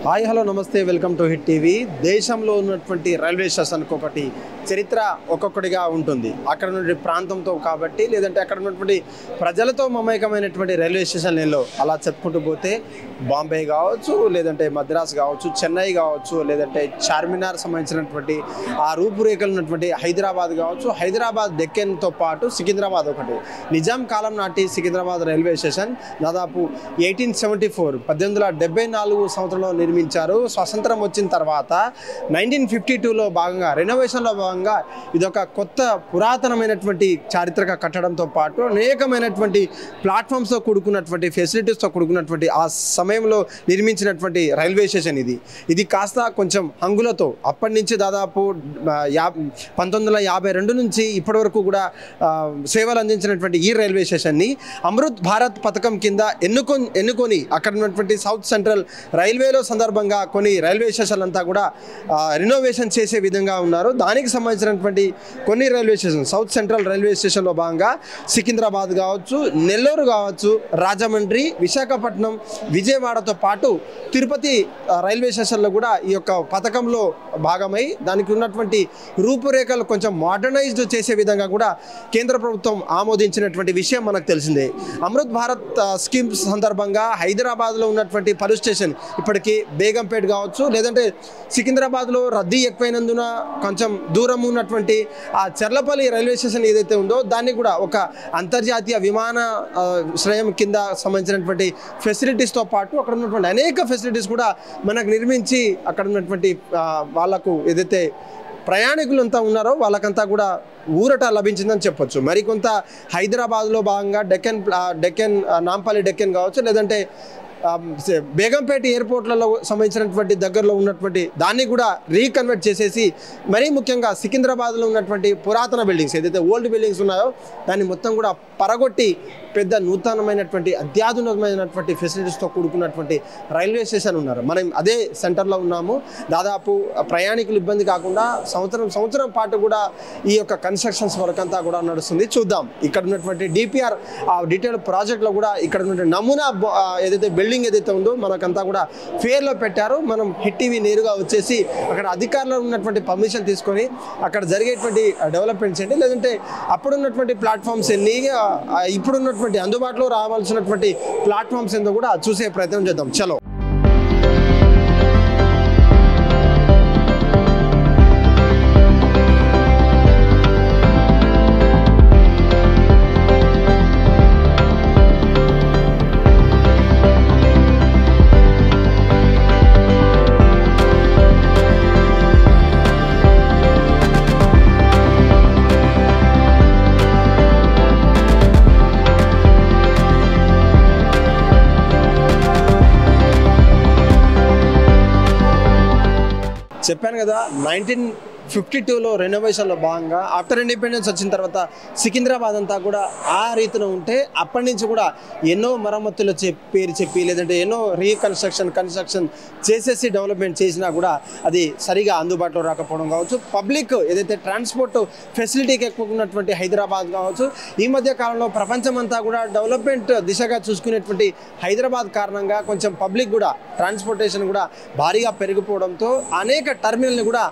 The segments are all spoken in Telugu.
హాయ్ హలో నమస్తే వెల్కమ్ టు హిట్ టీవీ. దేశంలో ఉన్నటువంటి రైల్వే స్టేషన్కి ఒకటి చరిత్ర ఒక్కొక్కటిగా ఉంటుంది. అక్కడ నుండి ప్రాంతంతో కాబట్టి లేదంటే అక్కడ ఉన్నటువంటి ప్రజలతో మమేకమైనటువంటి రైల్వే స్టేషన్లలో అలా చెప్పుకుంటూ పోతే బాంబే కావచ్చు, లేదంటే మద్రాస్ కావచ్చు, చెన్నై కావచ్చు, లేదంటే చార్మినార్ సంబంధించినటువంటి ఆ రూపురేఖలు ఉన్నటువంటి హైదరాబాద్ కావచ్చు. హైదరాబాద్ డెక్కన్తో పాటు సికింద్రాబాద్ ఒకటి. నిజాం కాలం నాటి సికింద్రాబాద్ రైల్వే స్టేషన్ దాదాపు 1874 1874 సంవత్సరంలో నిర్మించారు. స్వతంత్రం వచ్చిన తర్వాత 1952లో భాగంగా రెనోవేషన్లో భాగంగా ఇదొక కొత్త పురాతనమైనటువంటి చారిత్రక కట్టడంతో పాటు అనేకమైనటువంటి ప్లాట్ఫామ్స్తో కూడుకున్నటువంటి ఫెసిలిటీస్తో కూడుకున్నటువంటి ఆ సమయంలో నిర్మించినటువంటి రైల్వే స్టేషన్ ఇది కాస్త కొంచెం హంగులతో అప్పటి నుంచి దాదాపు 1952 నుంచి ఇప్పటి వరకు కూడా సేవలు అందించినటువంటి ఈ రైల్వే స్టేషన్ని అమృత్ భారత్ పథకం కింద ఎన్నుకొని అక్కడ ఉన్నటువంటి సౌత్ సెంట్రల్ రైల్వేలో సందర్భంగా కొన్ని రైల్వే స్టేషన్లు అంతా కూడా రినోవేషన్ చేసే విధంగా ఉన్నారు. దానికి సంబంధించినటువంటి కొన్ని railway station south central railway స్టేషన్లో భాగంగా సికింద్రాబాద్ కావచ్చు, నెల్లూరు కావచ్చు, రాజమండ్రి, విశాఖపట్నం, విజయవాడతో పాటు తిరుపతి రైల్వే స్టేషన్లో కూడా ఈ యొక్క పథకంలో భాగమై దానికి ఉన్నటువంటి రూపురేఖలు కొంచెం మోడర్నైజ్డ్ చేసే విధంగా కూడా కేంద్ర ప్రభుత్వం ఆమోదించినటువంటి విషయం మనకు తెలిసిందే. అమృత్ భారత్ స్కీమ్ సందర్భంగా హైదరాబాద్లో ఉన్నటువంటి పలు స్టేషన్ ఇప్పటికీ బేగంపేట్ కావచ్చు, లేదంటే సికింద్రాబాద్లో రద్దీ ఎక్కువైనందున కొంచెం దూరం ఉన్నటువంటి ఆ చర్లపల్లి రైల్వే స్టేషన్ ఏదైతే ఉందో దాన్ని కూడా ఒక అంతర్జాతీయ విమాన శ్రయం కింద సంబంధించినటువంటి ఫెసిలిటీస్తో పాటు అక్కడ ఉన్నటువంటి అనేక ఫెసిలిటీస్ కూడా మనకు నిర్మించి అక్కడ ఉన్నటువంటి వాళ్ళకు ఏదైతే ప్రయాణికులంతా ఉన్నారో వాళ్ళకంతా కూడా ఊరట లభించిందని చెప్పొచ్చు. మరికొంత హైదరాబాద్లో భాగంగా డెక్కన్ నాంపల్లి డెక్కన్ కావచ్చు, లేదంటే బేగంపేట ఎయిర్పోర్ట్లలో సంబంధించినటువంటి దగ్గరలో ఉన్నటువంటి దాన్ని కూడా రీకన్వర్ట్ చేసేసి మరీ ముఖ్యంగా సికింద్రాబాద్లో ఉన్నటువంటి పురాతన బిల్డింగ్స్ ఏదైతే ఓల్డ్ బిల్డింగ్స్ ఉన్నాయో దాన్ని మొత్తం కూడా పరగొట్టి పెద్ద నూతనమైనటువంటి అత్యాధునికమైనటువంటి ఫెసిలిటీస్తో కూడుకున్నటువంటి రైల్వే స్టేషన్ ఉన్నారు. మనం అదే సెంటర్లో ఉన్నాము. దాదాపు ప్రయాణికులు ఇబ్బంది కాకుండా సంవత్సరం పాటు కూడా ఈ యొక్క కన్స్ట్రక్షన్స్ వర్క్ అంతా కూడా నడుస్తుంది. చూద్దాం ఇక్కడ ఉన్నటువంటి డిపిఆర్ ఆ డీటెయిల్ ప్రాజెక్ట్లో కూడా ఇక్కడ ఉన్నటువంటి నమూనా ఏదైతే బిల్డింగ్ ఏదైతే ఉందో మనకంతా కూడా ఫేర్లో పెట్టారు. మనం హిట్ టీవీ నేరుగా వచ్చేసి అక్కడ అధికారులు ఉన్నటువంటి పర్మిషన్ తీసుకొని అక్కడ జరిగేటువంటి డెవలప్మెంట్స్ ఏంటి, లేదంటే అప్పుడున్నటువంటి ప్లాట్ఫామ్స్ ఎన్ని, ఇప్పుడున్నటువంటి అందుబాటులో రావాల్సినటువంటి ప్లాట్ఫామ్స్ ఏందో కూడా చూసే ప్రయత్నం చేద్దాం. చలో. చెప్పాను కదా 1952లో రెనోవేషన్లో భాగంగా ఆఫ్టర్ ఇండిపెండెన్స్ వచ్చిన తర్వాత సికింద్రాబాద్ అంతా కూడా ఆ రీతిలో ఉంటే అప్పటి నుంచి కూడా ఎన్నో మరమ్మతులు పేరు చెప్పి లేదంటే ఎన్నో కన్స్ట్రక్షన్ చేసేసి డెవలప్మెంట్ చేసినా కూడా అది సరిగా అందుబాటులో రాకపోవడం కావచ్చు. పబ్లిక్ ఏదైతే ట్రాన్స్పోర్ట్ ఫెసిలిటీకి ఎక్కువ ఉన్నటువంటి హైదరాబాద్ కావచ్చు, ఈ మధ్య కాలంలో ప్రపంచమంతా కూడా డెవలప్మెంట్ దిశగా చూసుకునేటువంటి హైదరాబాద్ కారణంగా కొంచెం పబ్లిక్ కూడా ట్రాన్స్పోర్టేషన్ కూడా భారీగా పెరిగిపోవడంతో అనేక టర్మినల్ని కూడా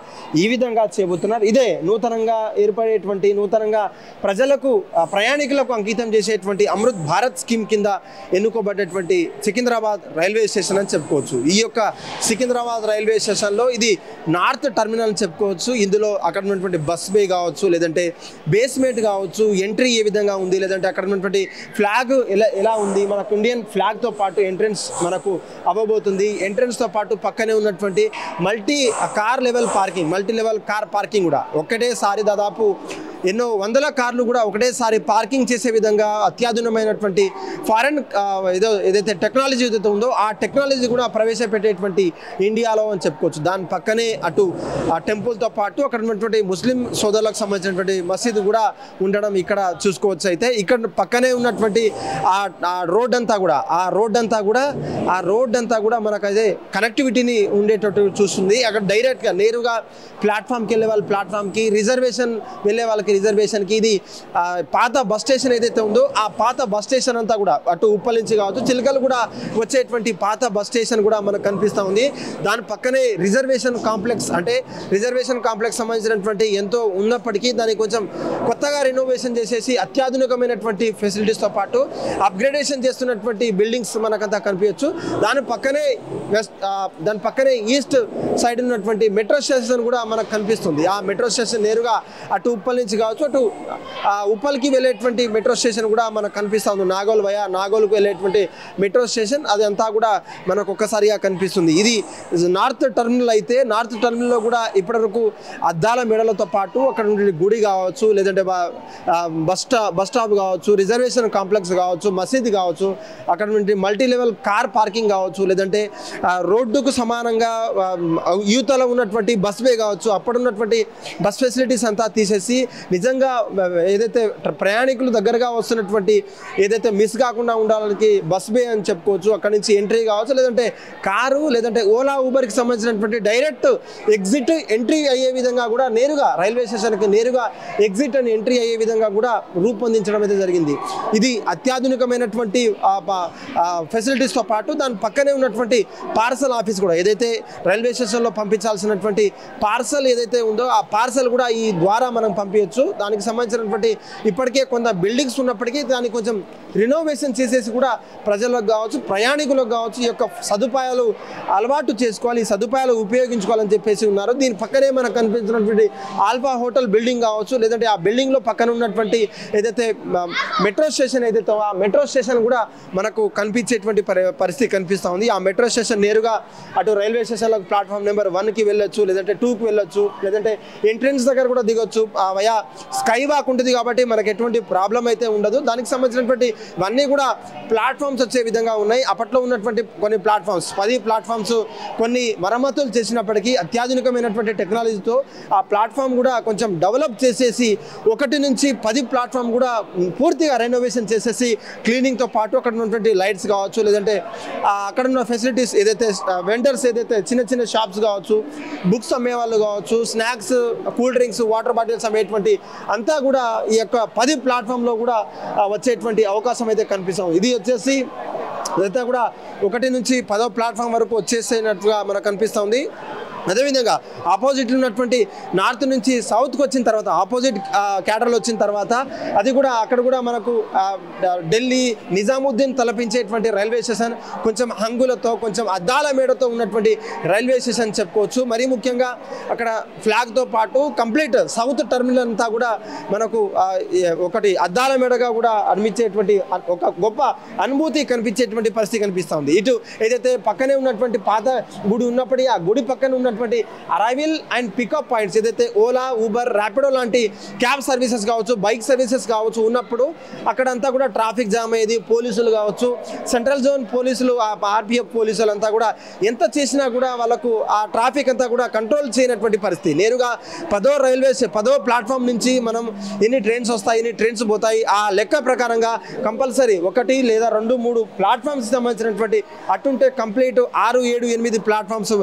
ఈ విధంగా చేయబోతున్నారు. ఇదే నూతనంగా ఏర్పడేటువంటి నూతనంగా ప్రజలకు ప్రయాణికులకు అంకితం చేసేటువంటి అమృత్ భారత్ స్కీమ్ కింద ఎన్నుకోబడ్డటువంటి సికింద్రాబాద్ రైల్వే స్టేషన్ అని చెప్పుకోవచ్చు. ఈ యొక్క సికింద్రాబాద్ రైల్వే స్టేషన్లో ఇది నార్త్ టర్మినల్ అని చెప్పుకోవచ్చు. ఇందులో అక్కడ ఉన్నటువంటి బస్ బే కావచ్చు, లేదంటే బేస్మెంట్ కావచ్చు, ఎంట్రీ ఏ విధంగా ఉంది, లేదంటే అక్కడ ఉన్నటువంటి ఫ్లాగ్ ఎలా ఉంది, మనకు ఇండియన్ ఫ్లాగ్తో పాటు ఎంట్రెన్స్ మనకు అవ్వబోతుంది. ఎంట్రెన్స్తో పాటు పక్కనే ఉన్నటువంటి మల్టీ లెవెల్ కార్ పార్కింగ్ కూడా ఒకటేసారి దాదాపు ఎన్నో వందల కార్లు కూడా ఒకటేసారి పార్కింగ్ చేసే విధంగా అత్యాధునికమైనటువంటి ఫారెన్ ఏదైతే టెక్నాలజీ ఏదైతే ఉందో ఆ టెక్నాలజీ కూడా ప్రవేశపెట్టేటువంటి ఇండియాలో అని చెప్పుకోవచ్చు. దాని పక్కనే అటు ఆ టెంపుల్తో పాటు అక్కడ ఉన్నటువంటి ముస్లిం సోదరులకు సంబంధించినటువంటి మసీదు కూడా ఉండడం ఇక్కడ చూసుకోవచ్చు. అయితే ఇక్కడ పక్కనే ఉన్నటువంటి ఆ రోడ్ అంతా కూడా మనకు అదే కనెక్టివిటీని ఉండేటట్టు చూస్తుంది. అక్కడ డైరెక్ట్గా నేరుగా ప్లాట్ఫామ్కి వెళ్ళే వాళ్ళు ప్లాట్ఫామ్కి, రిజర్వేషన్ వెళ్ళే వాళ్ళకి రిజర్వేషన్కి ఇది పాత బస్ స్టేషన్ ఏదైతే ఉందో ఆ పాత బస్ స్టేషన్ అంతా కూడా అటు ఉప్పల్ నుంచి కావచ్చు చిలకలు కూడా వచ్చేటువంటి పాత బస్ స్టేషన్ కూడా మనకు కనిపిస్తూ ఉంది. దాని పక్కనే రిజర్వేషన్ కాంప్లెక్స్ అంటే రిజర్వేషన్ కాంప్లెక్స్ సంబంధించినటువంటి ఎంతో ఉన్నప్పటికీ దాన్ని కొంచెం కొత్తగా రెనోవేషన్ చేసేసి అత్యాధునికమైనటువంటి ఫెసిలిటీస్తో పాటు అప్గ్రేడేషన్ చేస్తున్నటువంటి బిల్డింగ్స్ మనకంతా కనిపించవచ్చు. దాని పక్కనే ఈస్ట్ సైడ్ ఉన్నటువంటి మెట్రో స్టేషన్ కూడా మనకు కనిపిస్తుంది. ఆ మెట్రో స్టేషన్ నేరుగా అటు ఉప్పల్ నుంచి కావచ్చు అటు ఉప్పల్కి వెళ్ళేటువంటి మెట్రో స్టేషన్ కూడా మనకు కనిపిస్తుంది. నాగోల్కు వెళ్ళేటువంటి మెట్రో స్టేషన్ అదంతా కూడా మనకు ఒక్కసారిగా కనిపిస్తుంది. ఇది నార్త్ టర్మినల్ అయితే నార్త్ టర్మినల్లో కూడా ఇప్పటివరకు అద్దాల మెడలతో పాటు అక్కడ నుండి గుడి కావచ్చు లేదంటే బస్ స్టాప్ కావచ్చు రిజర్వేషన్ కాంప్లెక్స్ కావచ్చు మసీద్ కావచ్చు అక్కడ నుండి మల్టీ లెవెల్ కార్ పార్కింగ్ కావచ్చు లేదంటే రోడ్డుకు సమానంగా యూతలో ఉన్నటువంటి బస్ వే కావచ్చు అప్పుడున్నటువంటి బస్ ఫెసిలిటీస్ అంతా తీసేసి నిజంగా ఏదైతే ప్రయాణికులు దగ్గరగా వస్తున్నటువంటి ఏదైతే మిస్ కాకుండా ఉండడానికి బస్ వే అని చెప్పుకోవచ్చు. అక్కడ నుంచి ఎంట్రీ కావచ్చు లేదంటే కారు లేదంటే ఓలా ఊబర్కి సంబంధించినటువంటి డైరెక్ట్ ఎగ్జిట్ ఎంట్రీ అయ్యే విధంగా కూడా నేరుగా రైల్వే స్టేషన్కి నేరుగా ఎగ్జిట్ అని ఎంట్రీ అయ్యే విధంగా కూడా రూపొందించడం అయితే జరిగింది. ఇది అత్యాధునికమైనటువంటి ఫెసిలిటీస్తో పాటు దాని పక్కనే ఉన్నటువంటి పార్సల్ ఆఫీస్ కూడా ఏదైతే రైల్వే స్టేషన్లో పంపించాల్సినటువంటి పార్సల్ ఏదైతే ఉందో ఆ పార్సల్ కూడా ఈ ద్వారా మనం పంపించవచ్చు. దానికి సంబంధించినటువంటి ఇప్పటికే కొంత బిల్డింగ్స్ ఉన్నప్పటికీ దాన్ని కొంచెం రినోవేషన్ చేసేసి కూడా ప్రజలకు కావచ్చు ప్రయాణికులకు కావచ్చు ఈ యొక్క సదుపాయాలు అలవాటు చేసుకోవాలి ఈ సదుపాయాలు ఉపయోగించుకోవాలని చెప్పేసి ఉన్నారు. దీని పక్కనే మనకు కనిపించినటువంటి ఆల్ఫా హోటల్ బిల్డింగ్ కావచ్చు లేదంటే ఆ బిల్డింగ్లో పక్కన ఉన్నటువంటి ఏదైతే మెట్రో స్టేషన్ ఏదైతే ఆ మెట్రో స్టేషన్ కూడా మనకు కనిపించేటువంటి పరిస్థితి కనిపిస్తూ ఉంది. ఆ మెట్రో స్టేషన్ నేరుగా అటు రైల్వే స్టేషన్లో ప్లాట్ఫామ్ నెంబర్ 1కి వెళ్ళొచ్చు లేదంటే 2కి వెళ్ళొచ్చు లేదంటే ఎంట్రెన్స్ దగ్గర కూడా దిగొచ్చు. వయా స్కై వాక్ ఉంటుంది కాబట్టి మనకు ఎటువంటి ప్రాబ్లం అయితే ఉండదు. దానికి సంబంధించినటువంటి ఇవన్నీ కూడా ప్లాట్ఫామ్స్ వచ్చే విధంగా ఉన్నాయి. అప్పట్లో ఉన్నటువంటి కొన్ని ప్లాట్ఫామ్స్ 10 ప్లాట్ఫామ్స్ కొన్ని మరమ్మతులు చేసినప్పటికీ అత్యాధునికమైనటువంటి టెక్నాలజీతో ఆ ప్లాట్ఫామ్ కూడా కొంచెం డెవలప్ చేసేసి 1 నుంచి 10 ప్లాట్ఫామ్ కూడా పూర్తిగా రెనోవేషన్ చేసేసి క్లీనింగ్తో పాటు అక్కడ ఉన్నటువంటి లైట్స్ కావచ్చు లేదంటే అక్కడ ఉన్న ఫెసిలిటీస్ ఏదైతే వెండర్స్ ఏదైతే చిన్న చిన్న షాప్స్ కావచ్చు బుక్స్ అమ్మేవాళ్ళు కావచ్చు snacks cool drinks water bottles అమ్మేటువంటి అంతా కూడా ఈ యొక్క 10 ప్లాట్ఫామ్లో కూడా వచ్చేటువంటి అవకాశం అయితే కనిపిస్తాం. ఇది వచ్చేసి ఇదంతా కూడా 1 నుంచి 10వ ప్లాట్ఫామ్ వరకు వచ్చేసేనట్టుగా మనకు కనిపిస్తుంది. అదేవిధంగా ఆపోజిట్ ఉన్నటువంటి నార్త్ నుంచి సౌత్కి వచ్చిన తర్వాత ఆపోజిట్ క్యాడర్లో వచ్చిన తర్వాత అది కూడా అక్కడ కూడా మనకు ఢిల్లీ నిజాముద్దీన్ తలపించేటువంటి రైల్వే స్టేషన్ కొంచెం హంగులతో కొంచెం అద్దాల మేడతో ఉన్నటువంటి రైల్వే స్టేషన్ చెప్పుకోవచ్చు. మరీ ముఖ్యంగా అక్కడ ఫ్లాగ్తో పాటు కంప్లీట్ సౌత్ టర్మినల్ అంతా కూడా మనకు ఒకటి అద్దాల మేడగా కూడా అనిపించేటువంటి ఒక గొప్ప అనుభూతి కనిపించేటువంటి పరిస్థితి కనిపిస్తుంది. ఇటు ఏదైతే పక్కనే ఉన్నటువంటి పాత గుడి ఉన్నప్పటికీ ఆ గుడి పక్కన ఉన్న అరైవల్ అండ్ పికప్ పాయింట్స్ ఏదైతే ఓలా ఊబర్ ర్యాపిడో లాంటి క్యాబ్ సర్వీసెస్ కావచ్చు బైక్ సర్వీసెస్ కావచ్చు ఉన్నప్పుడు అక్కడంతా కూడా ట్రాఫిక్ జామ్ అయ్యేది. పోలీసులు కావచ్చు సెంట్రల్ జోన్ పోలీసులు ఆర్పిఎఫ్ పోలీసులు అంతా కూడా ఎంత చేసినా కూడా వాళ్ళకు ఆ ట్రాఫిక్ అంతా కూడా కంట్రోల్ చేయనటువంటి పరిస్థితి. నేరుగా 10వ ప్లాట్ఫామ్ నుంచి మనం ఎన్ని ట్రైన్స్ వస్తాయి ఎన్ని ట్రైన్స్ పోతాయి ఆ లెక్క ప్రకారంగా కంపల్సరీ 1 లేదా 2 3 ప్లాట్ఫామ్స్ సంబంధించినటువంటి అటుంటే కంప్లీట్ 6 7 8 ప్లాట్ఫామ్స్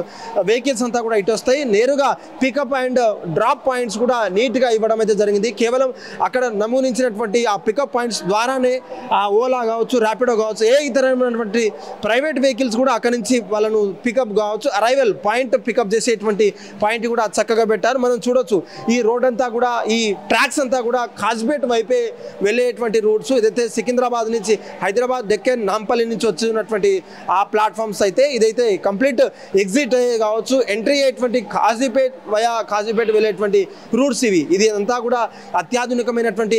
వెహికల్స్ అంతా కూడా ఇటు వస్తాయి. నేరుగా పికప్ అండ్ డ్రాప్ పాయింట్స్ కూడా నీట్గా ఇవ్వడం అయితే జరిగింది. కేవలం అక్కడ నమూనించినటువంటి ఆ పికప్ పాయింట్స్ ద్వారానే ఆ ఓలా కావచ్చు ర్యాపిడో కావచ్చు ఏ ఇతరమైనటువంటి ప్రైవేట్ వెహికల్స్ కూడా అక్కడి నుంచి వాళ్ళను పికప్ కావచ్చు అరైవల్ పాయింట్ పికప్ చేసేటువంటి పాయింట్ కూడా చక్కగా పెట్టారు. మనం చూడొచ్చు ఈ రోడ్ అంతా కూడా ఈ ట్రాక్స్ అంతా కూడా కాజ్పేట్ వైపే వెళ్ళేటువంటి రూట్స్ ఏదైతే సికింద్రాబాద్ నుంచి హైదరాబాద్ డెక్కన్ నాంపల్లి నుంచి వచ్చినటువంటి ఆ ప్లాట్ఫామ్స్ అయితే ఇదైతే కంప్లీట్ ఎగ్జిట్ అయ్యే కావచ్చు ఎంట్రీ అయ్యేటువంటి కాజీపేట్ వెళ్ళేటువంటి రూట్స్ ఇది అంతా కూడా అత్యాధునికమైనటువంటి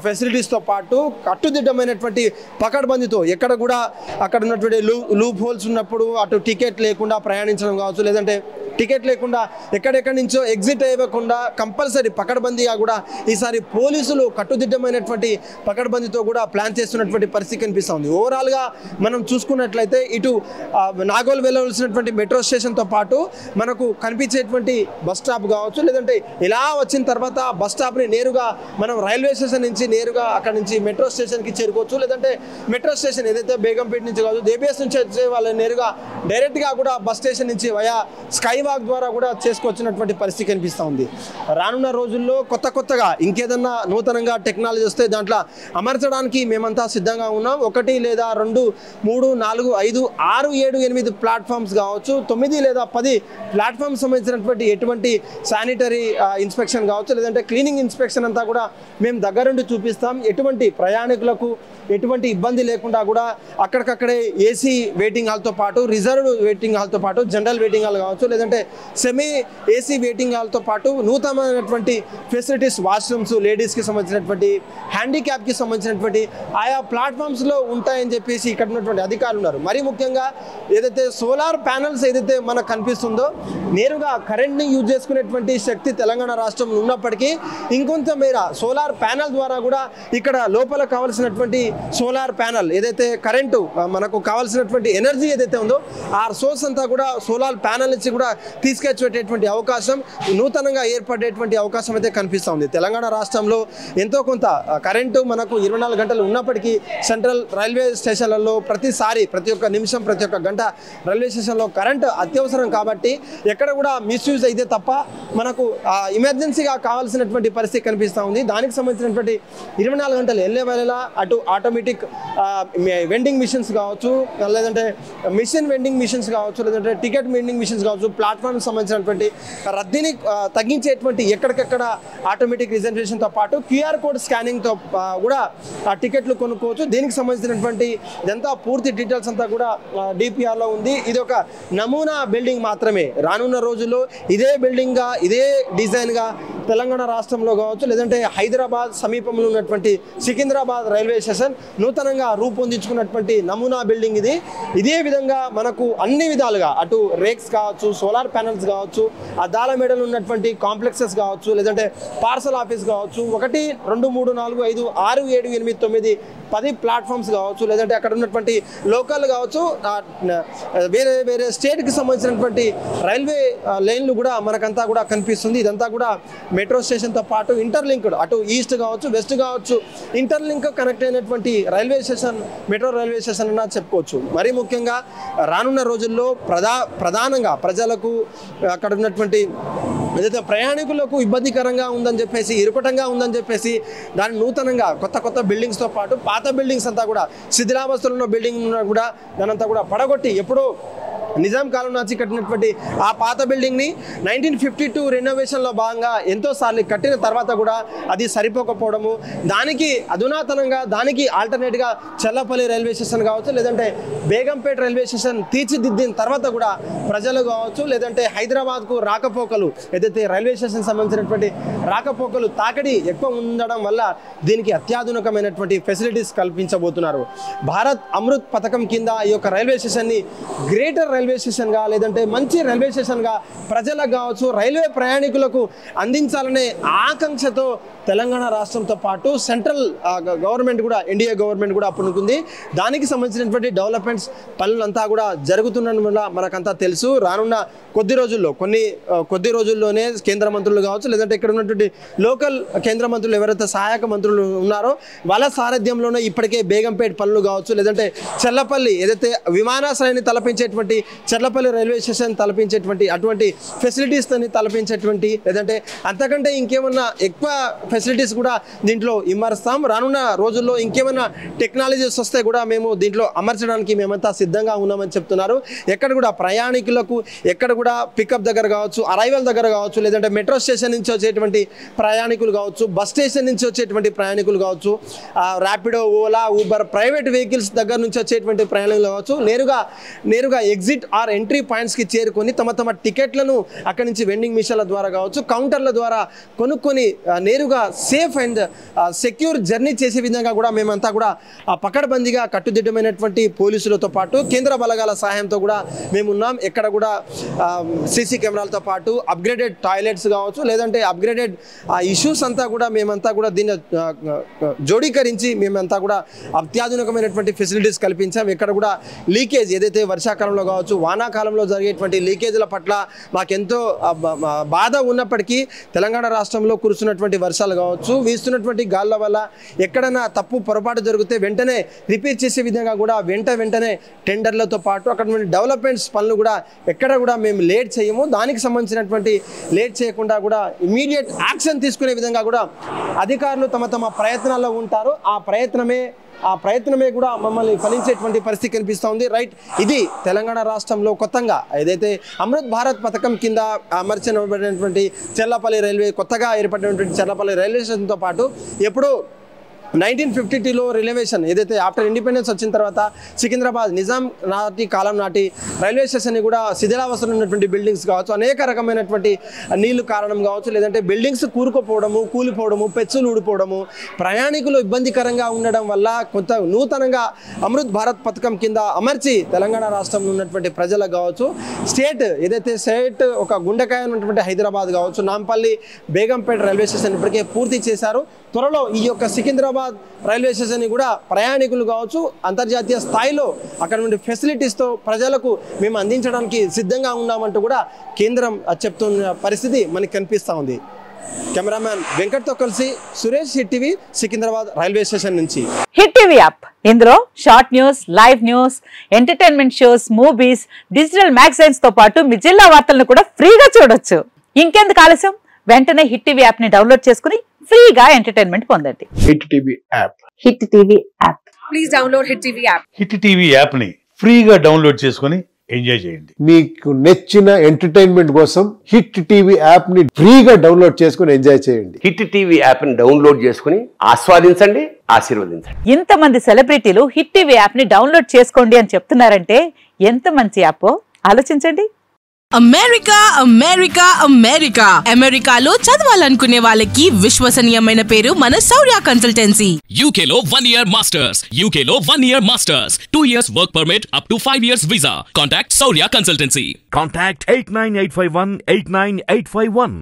ఫెసిలిటీస్తో పాటు కట్టుదిట్టమైనటువంటి పకడ్బందీతో ఎక్కడ కూడా అక్కడ ఉన్నటువంటి లూప్ హోల్స్ ఉన్నప్పుడు అటు టికెట్ లేకుండా ప్రయాణించడం కావచ్చు లేదంటే టికెట్ లేకుండా ఎక్కడెక్కడి నుంచో ఎగ్జిట్ అయ్యకుండా కంపల్సరీ పకడ్బందీగా కూడా ఈసారి పోలీసులు కట్టుదిట్టమైనటువంటి పకడ్బందీతో కూడా ప్లాన్ చేస్తున్నటువంటి పరిస్థితి కనిపిస్తుంది. ఓవరాల్గా మనం చూసుకున్నట్లయితే ఇటు నాగోల్ వెళ్ళవలసినటువంటి మెట్రో స్టేషన్తో పాటు మనకు కనిపించేటువంటి బస్ స్టాప్ కావచ్చు లేదంటే ఇలా వచ్చిన తర్వాత బస్ స్టాప్ని నేరుగా మనం రైల్వే స్టేషన్ నుంచి నేరుగా అక్కడ నుంచి మెట్రో స్టేషన్కి చేరుకోవచ్చు లేదంటే మెట్రో స్టేషన్ ఏదైతే బేగంపేట నుంచి కావచ్చు జేబీఎస్ నుంచి వచ్చే వాళ్ళు నేరుగా డైరెక్ట్గా కూడా బస్ స్టేషన్ నుంచి వయా స్కై వాక్ ద్వారా కూడా చేసుకొచ్చినటువంటి పరిస్థితి కనిపిస్తూ ఉంది. రానున్న రోజుల్లో కొత్తగా ఇంకేదన్నా నూతనంగా టెక్నాలజీ వస్తే దాంట్లో అమర్చడానికి మేమంతా సిద్ధంగా ఉన్నాం. 1 లేదా 2, 3, 4, 5, 6, 7, 8 ప్లాట్ఫామ్స్ కావచ్చు, 9 లేదా 10 ప్లాట్ఫామ్స్ సంబంధించినటువంటి ఎటువంటి శానిటరీ ఇన్స్పెక్షన్ కావచ్చు, లేదంటే క్లీనింగ్ ఇన్స్పెక్షన్ అంతా కూడా మేము దగ్గరుండి చూపిస్తాం. ఎటువంటి ప్రయాణికులకు ఎటువంటి ఇబ్బంది లేకుండా కూడా అక్కడికక్కడే ఏసీ వెయిటింగ్ హాల్తో పాటు, రిజర్వ్డ్ వెయిటింగ్ హాల్తో పాటు, జనరల్ వెయిటింగ్ హాల్ కావచ్చు, లేదంటే సెమీ ఏసీ వెయిటింగ్ హాల్తో పాటు నూతనమైనటువంటి ఫెసిలిటీస్, వాష్రూమ్స్, లేడీస్కి సంబంధించినటువంటి, హ్యాండిక్యాప్కి సంబంధించినటువంటి ఆయా ప్లాట్ఫామ్స్లో ఉంటాయని చెప్పేసి ఇక్కడ ఉన్నటువంటి అధికారులు ఉన్నారు. మరీ ముఖ్యంగా ఏదైతే సోలార్ ప్యానల్స్ ఏదైతే మనకు కనిపిస్తుందో, నేరుగా కరెంట్ని యూజ్ చేసుకునేటువంటి శక్తి తెలంగాణ రాష్ట్రంలో ఉన్నప్పటికీ ఇంకొంత మేర సోలార్ ప్యానల్ ద్వారా కూడా ఇక్కడ లోపల కావాల్సినటువంటి సోలార్ ప్యానల్ ఏదైతే కరెంటు మనకు కావాల్సినటువంటి ఎనర్జీ ఏదైతే ఉందో ఆ సోర్స్ అంతా కూడా సోలార్ ప్యానల్ నుంచి కూడా తీసుకొచ్చేటటువంటి అవకాశం, నూతనంగా ఏర్పడేటువంటి అవకాశం అయితే కనిపిస్తూ ఉంది. తెలంగాణ రాష్ట్రంలో ఎంతో కొంత కరెంటు మనకు 24 గంటలు ఉన్నప్పటికీ సెంట్రల్ రైల్వే స్టేషన్లలో ప్రతి ఒక్క నిమిషం, ప్రతి ఒక్క గంట రైల్వే స్టేషన్లో కరెంటు అత్యవసరం కాబట్టి ఎక్కడ కూడా మిస్యూజ్ అయితే తప్ప మనకు ఎమర్జెన్సీగా కావాల్సినటువంటి పరిస్థితి కనిపిస్తూ ఉంది. దానికి సంబంధించినటువంటి 24 గంటలు వెళ్ళేవేళ అటు ఆటోమేటిక్ వెండింగ్ మిషన్స్ కావచ్చు, లేదంటే మిషన్ వెండింగ్ మిషన్స్ కావచ్చు, లేదంటే టికెట్ వెండింగ్ మిషన్స్ కావచ్చు, ప్లాట్ఫామ్కి సంబంధించినటువంటి రద్దీని తగ్గించేటువంటి ఎక్కడికెక్కడ ఆటోమేటిక్ రిజర్వేషన్తో పాటు QR కోడ్ స్కానింగ్తో కూడా టికెట్లు కొనుక్కోవచ్చు. దీనికి సంబంధించినటువంటి ఇదంతా పూర్తి డీటెయిల్స్ అంతా కూడా DPRలో ఉంది. ఇది ఒక నమూనా బిల్డింగ్ మాత్రమే. రానున్న రోజుల్లో ఇదే బిల్డింగ్గా, ఇదే డిజైన్గా తెలంగాణ రాష్ట్రంలో కావచ్చు, లేదంటే హైదరాబాద్ సమీపంలో ఉన్నటువంటి సికింద్రాబాద్ రైల్వే స్టేషన్ నూతనంగా రూపొందించుకున్నటువంటి నమూనా బిల్డింగ్ ఇది. ఇదే విధంగా మనకు అన్ని విధాలుగా అటు రేక్స్ కావచ్చు, సోలార్ ప్యానల్స్ కావచ్చు, అద్దాల మేడలు ఉన్నటువంటి కాంప్లెక్సెస్ కావచ్చు, లేదంటే పార్సల్ ఆఫీస్ కావచ్చు, 1, 2, 3, 4, 5, 6, 7, 8, 9, 10 ప్లాట్ఫామ్స్ కావచ్చు, లేదంటే అక్కడ ఉన్నటువంటి లోకల్ కావచ్చు, వేరే స్టేట్కి సంబంధించినటువంటి రైల్వే లైన్లు కూడా మనకంతా కూడా కనిపిస్తుంది. ఇదంతా కూడా మెట్రో స్టేషన్తో పాటు ఇంటర్లింక్డ్, అటు ఈస్ట్ కావచ్చు, వెస్ట్ కావచ్చు, ఇంటర్లింక్ కనెక్ట్ అయినటువంటి railway station, metro railway station అన్న చెప్పుకోవచ్చు. మరీ ముఖ్యంగా రానున్న రోజుల్లో ప్రధానంగా ప్రజలకు అక్కడ ఉన్నటువంటి ఏదైతే ప్రయాణికులకు ఇబ్బందికరంగా ఉందని చెప్పేసి, ఇరుకటంగా ఉందని చెప్పేసి దాన్ని నూతనంగా కొత్త బిల్డింగ్స్తో పాటు పాత బిల్డింగ్స్ అంతా కూడా శిథిలావస్థలో ఉన్న బిల్డింగ్ కూడా దానంతా కూడా పడగొట్టి ఎప్పుడో నిజాం కాలం నుంచి కట్టినటువంటి ఆ పాత బిల్డింగ్ని 1952 రెనోవేషన్లో భాగంగా ఎంతోసార్లు కట్టిన తర్వాత కూడా అది సరిపోకపోవడము, దానికి అధునాతనంగా దానికి ఆల్టర్నేట్గా చల్లపల్లి రైల్వే స్టేషన్ కావచ్చు, లేదంటే బేగంపేట రైల్వే స్టేషన్ తీర్చిదిద్దిన తర్వాత కూడా ప్రజలు కావచ్చు, లేదంటే హైదరాబాద్కు రాకపోకలు ఏదైతే రైల్వే స్టేషన్ సంబంధించినటువంటి రాకపోకలు తాకిడి ఎక్కువ ఉండడం వల్ల దీనికి అత్యాధునికమైనటువంటి ఫెసిలిటీస్ కల్పించబోతున్నారు. భారత్ అమృత్ పథకం కింద ఈ యొక్క రైల్వే స్టేషన్ని గ్రేటర్ రైల్వే స్టేషన్గా, లేదంటే మంచి రైల్వే స్టేషన్గా ప్రజలకు కావచ్చు, రైల్వే ప్రయాణికులకు అందించాలనే ఆకాంక్షతో తెలంగాణ రాష్ట్రంతో పాటు సెంట్రల్ గవర్నమెంట్ కూడా, ఎన్డీఏ గవర్నమెంట్ కూడా అప్పుడుకుంది. దానికి సంబంధించినటువంటి డెవలప్మెంట్స్ పనులంతా కూడా జరుగుతున్న వల్ల మనకంతా తెలుసు. రానున్న కొద్ది రోజుల్లోనే కేంద్ర మంత్రులు కావచ్చు, లేదంటే ఇక్కడ ఉన్నటువంటి లోకల్ కేంద్ర మంత్రులు ఎవరైతే సహాయక మంత్రులు ఉన్నారో వాళ్ళ సారథ్యంలోనే ఇప్పటికే బేగంపేట పనులు కావచ్చు, లేదంటే చెల్లపల్లి ఏదైతే విమానాశ్రయాన్ని తలపించేటువంటి చెల్లపల్లి రైల్వే స్టేషన్ తలపించేటువంటి అటువంటి ఫెసిలిటీస్ని తలపించేటువంటి, లేదంటే అంతకంటే ఇంకేమన్నా ఎక్కువ ఫెసిలిటీస్ కూడా దీంట్లో ఇమర్స్తాం. రానున్న రోజుల్లో ఇంకేమైనా టెక్నాలజీస్ వస్తే కూడా మేము దీంట్లో అమర్చడానికి మేమంతా సిద్ధంగా ఉన్నామని చెప్తున్నారు. ఎక్కడ కూడా ప్రయాణికులకు ఎక్కడ కూడా పికప్ దగ్గర కావచ్చు, అరైవల్ దగ్గర కావచ్చు, లేదంటే మెట్రో స్టేషన్ నుంచి వచ్చేటువంటి ప్రయాణికులు కావచ్చు, బస్ స్టేషన్ నుంచి వచ్చేటువంటి ప్రయాణికులు కావచ్చు, Rapido, Ola, Uber private vehicles దగ్గర నుంచి వచ్చేటువంటి ప్రయాణికులు కావచ్చు, నేరుగా ఎగ్జిట్ ఆర్ ఎంట్రీ పాయింట్స్కి చేరుకొని తమ టికెట్లను అక్కడి నుంచి వెండింగ్ మిషన్ల ద్వారా కావచ్చు, కౌంటర్ల ద్వారా కొనుక్కొని నేరుగా సేఫ్ అండ్ సెక్యూర్ జర్నీ చేసే విధంగా కూడా మేమంతా కూడా పకడ్బందీగా కట్టుదిట్టమైనటువంటి పోలీసులతో పాటు కేంద్ర బలగాల సహాయంతో కూడా మేమున్నాం. ఎక్కడ కూడా సీసీ కెమెరాలతో పాటు అప్గ్రేడెడ్ టాయిలెట్స్ కావచ్చు, లేదంటే అప్గ్రేడెడ్ ఇష్యూస్ అంతా కూడా మేమంతా కూడా దీన్ని జోడీకరించి మేమంతా కూడా అత్యాధునికమైనటువంటి ఫెసిలిటీస్ కల్పించాం. ఎక్కడ కూడా లీకేజ్ ఏదైతే వర్షాకాలంలో కావచ్చు, కావచ్చు, వానాకాలంలో జరిగేటువంటి లీకేజీల పట్ల మాకెంతో బాధ ఉన్నప్పటికీ తెలంగాణ రాష్ట్రంలో కురుస్తున్నటువంటి వర్షాలు కావచ్చు, వీస్తున్నటువంటి గాళ్ళ వల్ల ఎక్కడైనా తప్పు పొరపాటు జరిగితే వెంటనే రిపేర్ చేసే విధంగా కూడా వెంటనే టెండర్లతో పాటు అక్కడ డెవలప్మెంట్స్ పనులు కూడా ఎక్కడ కూడా మేము లేట్ చేయము. దానికి సంబంధించినటువంటి లేట్ చేయకుండా కూడా ఇమీడియట్ యాక్షన్ తీసుకునే విధంగా కూడా అధికారులు తమ ప్రయత్నాల్లో ఉంటారు. ఆ ప్రయత్నమే కూడా మమ్మల్ని ఫలించేటువంటి పరిస్థితి కనిపిస్తోంది. రైట్, ఇది తెలంగాణ రాష్ట్రంలో కొత్తగా ఏదైతే అమృత్ భారత్ పథకం కింద అమర్చబడినటువంటి చెర్లపల్లి రైల్వే, కొత్తగా ఏర్పడినటువంటి చెర్లపల్లి రైల్వే స్టేషన్తో పాటు ఎప్పుడూ 1952లో రిలవేషన్ ఏదైతే ఆఫ్టర్ ఇండిపెండెన్స్ వచ్చిన తర్వాత సికింద్రాబాద్ నిజాం కాలం నాటి రైల్వే స్టేషన్ని కూడా శిథిలావస్థలో ఉన్నటువంటి బిల్డింగ్స్ కావచ్చు, అనేక రకమైనటువంటి నీళ్లు కారణం కావచ్చు, లేదంటే బిల్డింగ్స్ కూలిపోవడము, పెచ్చులు ఊడిపోవడము, ప్రయాణికులు ఇబ్బందికరంగా ఉండడం వల్ల కొంత నూతనంగా అమృత్ భారత్ పథకం కింద అమర్చి తెలంగాణ రాష్ట్రంలో ఉన్నటువంటి ప్రజలకు కావచ్చు, స్టేట్ ఒక గుండెకాయ ఉన్నటువంటి హైదరాబాద్ కావచ్చు, నాంపల్లి, బేగంపేట రైల్వే స్టేషన్ ఇప్పటికే పూర్తి చేశారు. త్వరలో ఈ యొక్క సికింద్రాబాద్ రైల్వే స్టేషన్ కూడా ప్రయాణికులు కావచ్చు అంతర్జాతీయ స్థాయిలో అక్కడ నుండి ఫెసిలిటీస్తో ప్రజలకు మేము అందించడానికి సిద్ధంగా ఉన్నామంటూ కూడా కేంద్రం చెప్తున్న పరిస్థితి మనకి కనిపిస్తూ ఉంది. కెమెరామ్యాన్ వెంకట్తో కలిసి Suresh, hit TV, Secunderabad railway station నుంచి. హిట్ టీవీ యాప్, ఇందులో short news, live news, entertainment shows, movies, digital magazines తో పాటు మీ జిల్లా వార్తలను కూడా ఫ్రీగా చూడొచ్చు. ఇంకెందుకు ఆలస్యం, వెంటనే హిట్ టీవీ యాప్ ని డౌన్లోడ్ చేసుకుని ఫ్రీగా ఎంటర్టైన్మెంట్ పొందండి. Hit TV app. Hit TV app. Please download hit TV app. Hit TV app ని ఫ్రీగా డౌన్లోడ్ చేసుకుని ఎంజాయ్ చేయండి. మీకు నచ్చిన ఎంటర్టైన్మెంట్ కోసం హిట్ టీవీ యాప్ ని ఫ్రీగా డౌన్లోడ్ చేసుకుని ఎంజాయ్ చేయండి. హిట్ టీవీ యాప్ ని డౌన్లోడ్ చేసుకుని ఆస్వాదించండి, ఆశీర్వదించండి. ఇంతమంది సెలబ్రిటీలు హిట్ టీవీ యాప్ ని డౌన్లోడ్ చేసుకోండి అని చెప్తున్నారంటే ఎంత మంచి యాప్ ఆలోచించండి. అమెరికాలో చదవాలనుకునే వాళ్ళకి విశ్వసనీయమైన పేరు మన శౌర్య కన్సల్టెన్సీ. UK లో 1 year masters, UK లో 1 year masters, 2 years work permit up to 5 years visa. Contact Shaurya Consultancy. Contact 89851 89851.